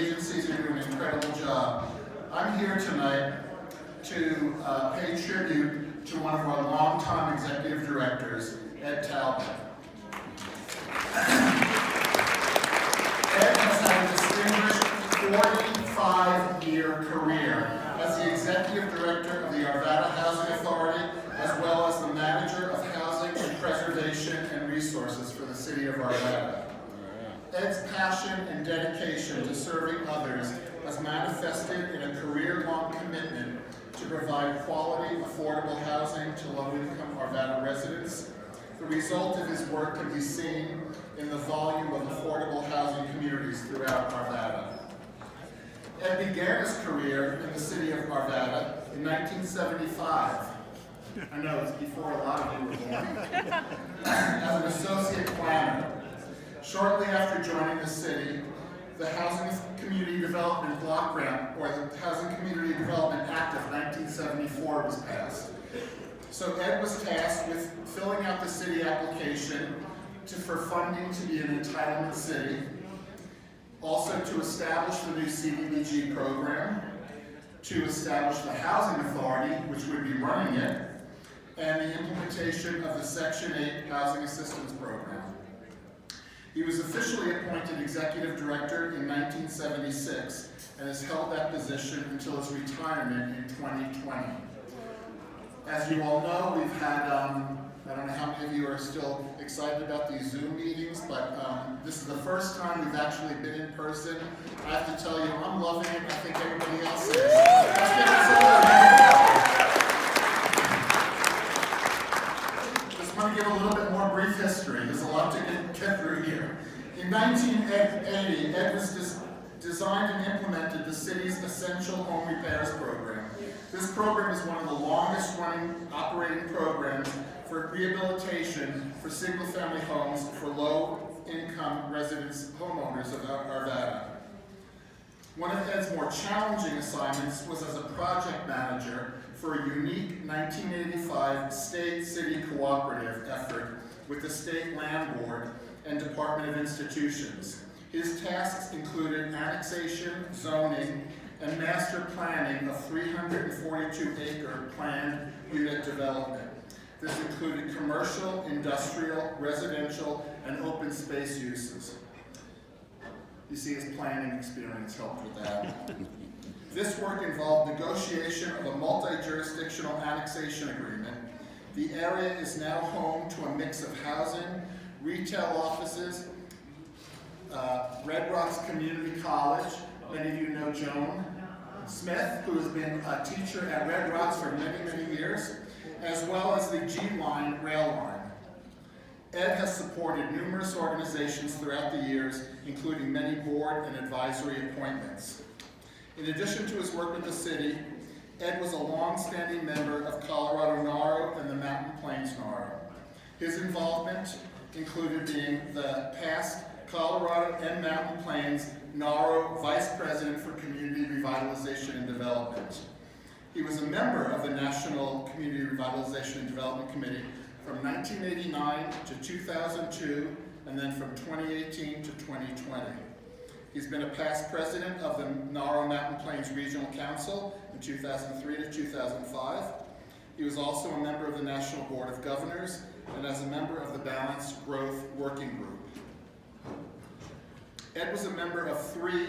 agencies are doing an incredible job. I'm here tonight to pay tribute to one of our longtime executive directors, Ed Talbot. Ed has had a distinguished 45-year career as the executive director of the Arvada Housing Authority, as well as the manager of housing and preservation and resources for the city of Arvada. Ed's passion and dedication to serving others has manifested in a career-long commitment to provide quality, affordable housing to low-income Arvada residents. The result of his work can be seen in the volume of affordable housing communities throughout Arvada. Ed began his career in the city of Arvada in 1975. I know it's before a lot of you were born. As an associate planner. Shortly after joining the city, the Housing Community Development Block Grant, or the Housing Community Development Act of 1974 was passed. So Ed was tasked with filling out the city application for funding to be an entitlement city, also to establish the new CDBG program, to establish the Housing Authority, which would be running it, and the implementation of the Section 8 Housing Assistance Program. He was officially appointed executive director in 1976 and has held that position until his retirement in 2020. As you all know, we've had, I don't know how many of you are still excited about these Zoom meetings, but this is the first time we've actually been in person. I have to tell you, I'm loving it. I think everybody else is. Let's give it Just want to give a little bit more brief history. There's a lot to get through here. In 1980, Ed was designed and implemented the city's Essential Home Repairs Program. This program is one of the longest running operating programs for rehabilitation for single-family homes for low-income residents, homeowners of Arvada. One of Ed's more challenging assignments was as a project manager for a unique 1985 state-city cooperative effort with the State Land Board and Department of Institutions. His tasks included annexation, zoning, and master planning of 342-acre planned unit development. This included commercial, industrial, residential, and open space uses. You see his planning experience helped with that. This work involved negotiation of a multi-jurisdictional annexation agreement. The area is now home to a mix of housing, retail offices, Red Rocks Community College. Many of you know Joan Smith, who has been a teacher at Red Rocks for many, many years, as well as the G-Line rail line. Ed has supported numerous organizations throughout the years, including many board and advisory appointments. In addition to his work with the city, Ed was a long-standing member of Colorado NAHRO and the Mountain Plains NAHRO. His involvement included being the past Colorado and Mountain Plains NAHRO Vice President for Community Revitalization and Development. He was a member of the National Community Revitalization and Development Committee from 1989 to 2002, and then from 2018 to 2020. He's been a past president of the NAHRO Mountain Plains Regional Council in 2003 to 2005. He was also a member of the National Board of Governors and as a member of the Balanced Growth Working Group. Ed was a member of 3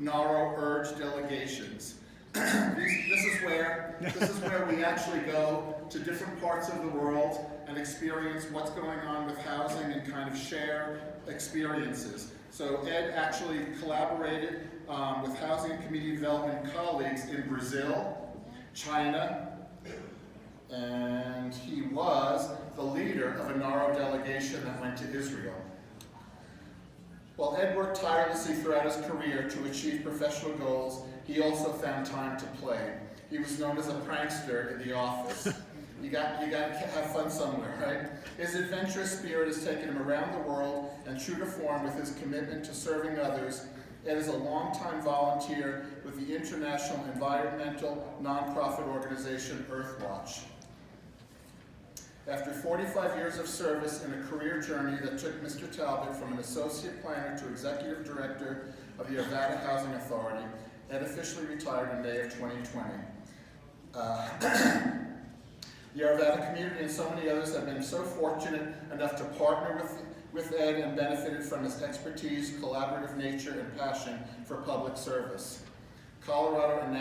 NAHRO Urge delegations. This is where we actually go to different parts of the world and experience what's going on with housing and kind of share experiences. So Ed actually collaborated with housing and community development colleagues in Brazil, China, and he was the leader of a NAHRO delegation that went to Israel. While Ed worked tirelessly throughout his career to achieve professional goals, he also found time to play. He was known as a prankster in the office. You got to have fun somewhere, right? His adventurous spirit has taken him around the world, and true to form with his commitment to serving others, Ed is a longtime volunteer with the international environmental nonprofit organization Earthwatch. After 45 years of service and a career journey that took Mr. Talbot from an associate planner to executive director of the Arvada Housing Authority. Ed officially retired in May of 2020. The Arvada community and so many others have been so fortunate enough to partner with Ed and benefited from his expertise, collaborative nature, and passion for public service. Colorado and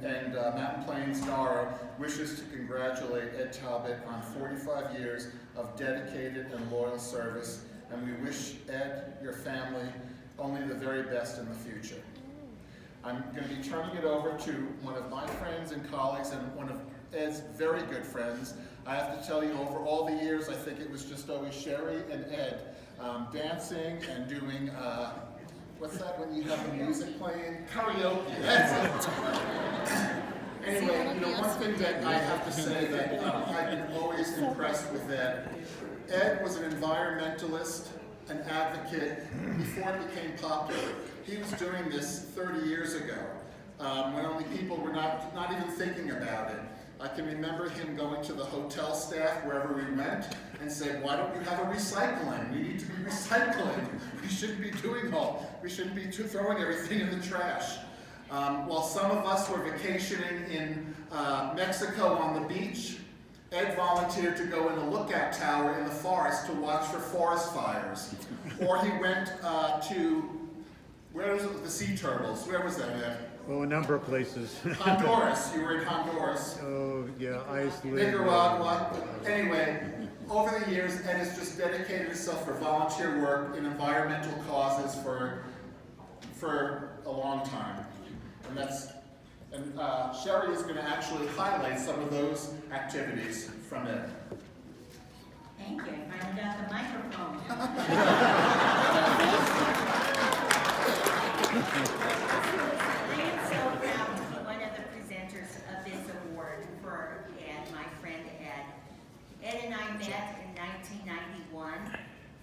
Mountain Plains NAHRO wishes to congratulate Ed Talbot on 45 years of dedicated and loyal service, and we wish Ed, your family, only the very best in the future. I'm going to be turning it over to one of my friends and colleagues and one of Ed's very good friends. I have to tell you, over all the years, I think it was just always Sherry and Ed dancing and doing, what's that when you have the music playing? Karaoke, that's it. Anyway, one thing that I have to say that I've been always impressed with Ed. Ed was an environmentalist, an advocate, before it became popular. He was doing this 30 years ago, when only people were not even thinking about it. I can remember him going to the hotel staff wherever we went and saying, why don't you have a recycling? We need to be recycling. We shouldn't be we shouldn't be throwing everything in the trash. While some of us were vacationing in Mexico on the beach, Ed volunteered to go in a lookout tower in the forest to watch for forest fires. Or he went to, where was it, the sea turtles? Where was that, Ed? Oh, a number of places. Honduras. You were in Honduras. Oh, yeah, Iceland. Nicaragua. Anyway, over the years, Ed has just dedicated himself for volunteer work in environmental causes for a long time. And Sherry is going to actually highlight some of those activities from Ed. Thank you. I finally got the microphone. I am so proud to be one of the presenters of this award for Ed, my friend Ed. Ed and I met in 1991.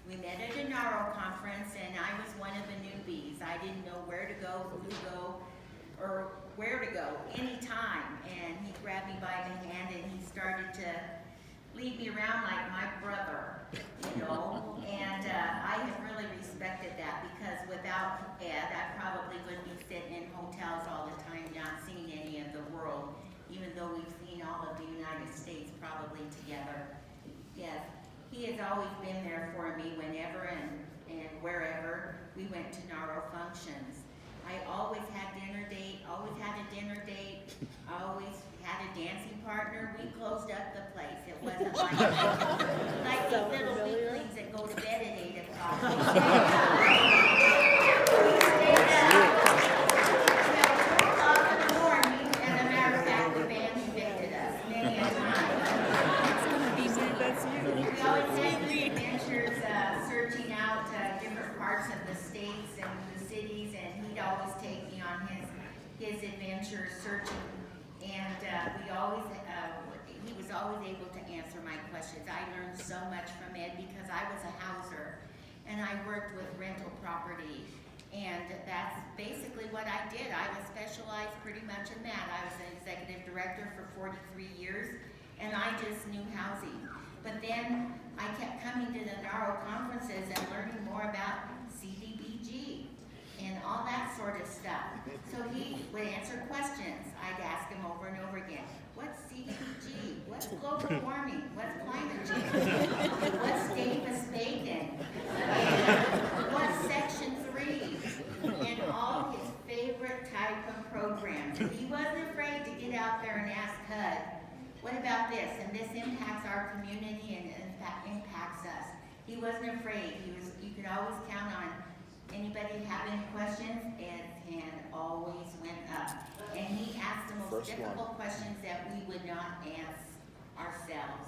We met at a NAHRO conference, and I was one of the newbies. I didn't know where to go, who to go, or where to go anytime. And he grabbed me by the hand and he started to lead me around like my brother, and I have really respected that, because without Ed, I probably would be sitting in hotels all the time, not seeing any of the world, even though we've seen all of the United States probably together. Yes, he has always been there for me whenever and wherever we went to NAHRO functions. I always had a dinner date, I always had a dancing partner. We closed up the place. It wasn't like these little weaklings that go to bed at 8 o'clock. We stayed up till 2 o'clock in the morning, and as a matter of fact, the band evicted us many a time. We always had adventures searching out different parts of the states and the cities, and he'd always take me on his adventures searching. And he was always able to answer my questions. I learned so much from Ed because I was a houser and I worked with rental property. And that's basically what I did. I was specialized pretty much in that. I was an executive director for 43 years and I just knew housing. But then I kept coming to the NAHRO conferences and learning more about CDBG and all that sort of stuff. So he would answer questions. I'd ask him over and over again, what's CDBG? What's global warming? What's climate change? What's Davis-Bacon? What's Section 3? And all his favorite type of programs. And he wasn't afraid to get out there and ask HUD, what about this? And this impacts our community and impacts us. He wasn't afraid. You could always count on anybody have any questions, Ed's hand always went up. And he asked the most difficult questions that we would not ask ourselves.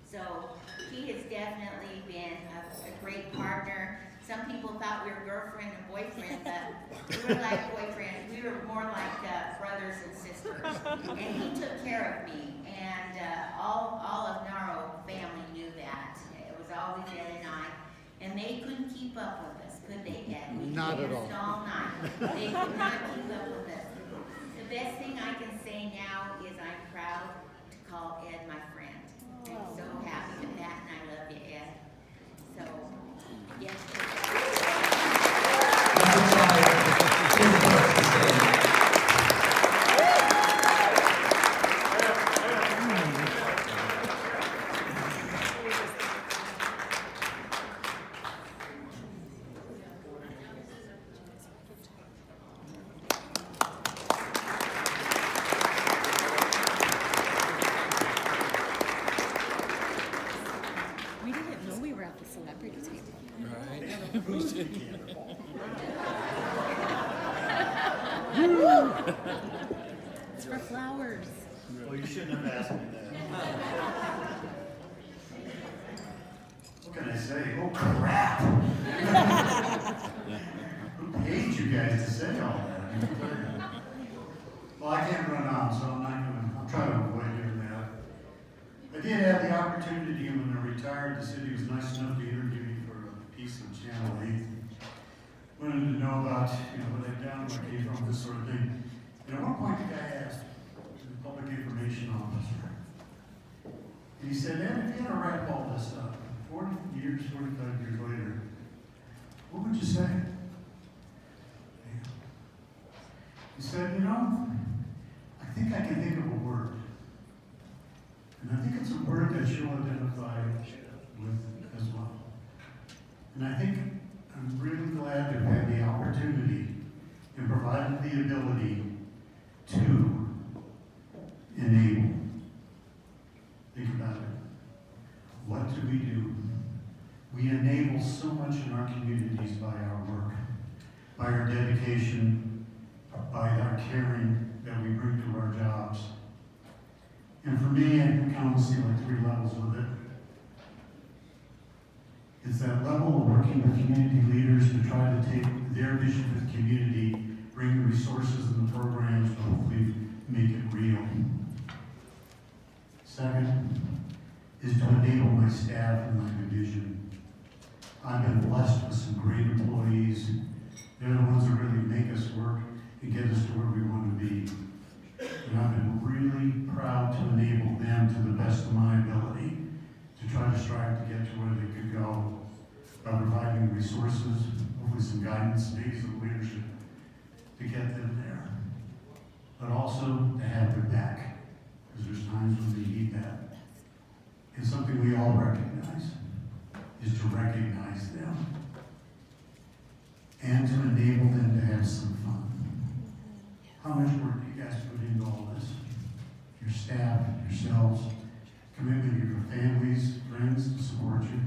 So he has definitely been a great partner. Some people thought we were girlfriend and boyfriend, but we were like boyfriend. We were more like brothers and sisters. And he took care of me. And all of NAHRO family knew that. It was always Ed and I. And they couldn't keep up with us, could they, Ed? We Not at all. all night. They could not keep up with us. The best thing I can say now is I'm proud to call Ed my friend. I'm so happy with that, and I love you, Ed. So, yes. It's for flowers. Well, you shouldn't have asked me that. What can I say? Oh, crap! Who paid you guys to say all that? Well, I can't run on, so I'll try to avoid doing that. I did have the opportunity when I retired. The city was nice enough to interview me for a piece on Channel 8. Wanted to know about, what I've done, where I came from, this sort of thing. And at one point, the guy asked, the public information officer, and he said, "Ed, if you had to wrap all this up, 45 years later, what would you say?" He said, "I think I can think of a word. And I think it's a word that you'll identify with as well. And I think I'm really glad to have had the opportunity and provided the ability to enable." Think about it. What do? We enable so much in our communities by our work, by our dedication, by our caring that we bring to our jobs. And for me, I can kind of see like 3 levels with it. It's that level of working with community leaders to try to take their vision for the community, bring the resources and the programs to hopefully make it real. Second is to enable my staff and my division. I've been blessed with some great employees. They're the ones that really make us work and get us to where we want to be. And I've been really proud to enable them to the best of my ability to try to strive to get to where they could go by providing resources, hopefully some guidance, maybe some leadership to get them there. But also to have their back, because there's times when they need that. And something we all recognize is to recognize them and to enable them to have some fun. How much work do you guys put into all this? Your staff, yourselves, commitment to your families, friends to support you,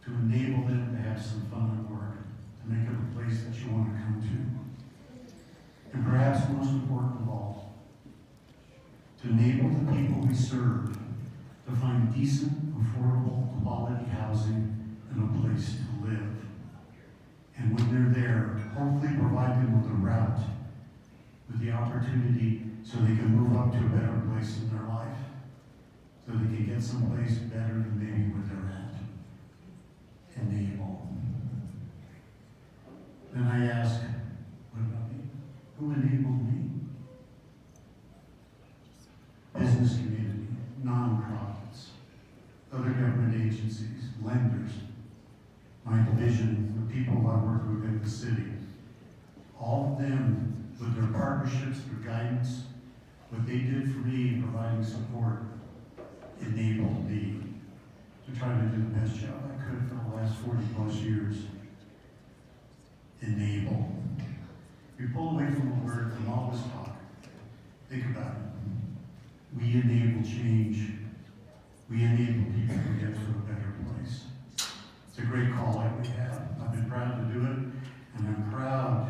to enable them to have some fun at work, to make it a place that you want to come to. And perhaps most important of all, to enable the people we serve to find decent, affordable, quality housing and a place to live. And when they're there, hopefully provide them with a route, with the opportunity so they can move up to a better place in their life, so they can get someplace better than maybe where they're at. Enable. Then I ask, what about me? Who enabled me? Business community, nonprofits, other government agencies, lenders, my division, the people I work with in the city. All of them, with their partnerships, their guidance, what they did for me in providing support, enabled me to try to do the best job I could for the last 40+ years. Enable. We pull away from the word, from all this talk. Think about it. We enable change. We enable people to get to a better place. It's a great call that we have. I've been proud to do it, and I'm proud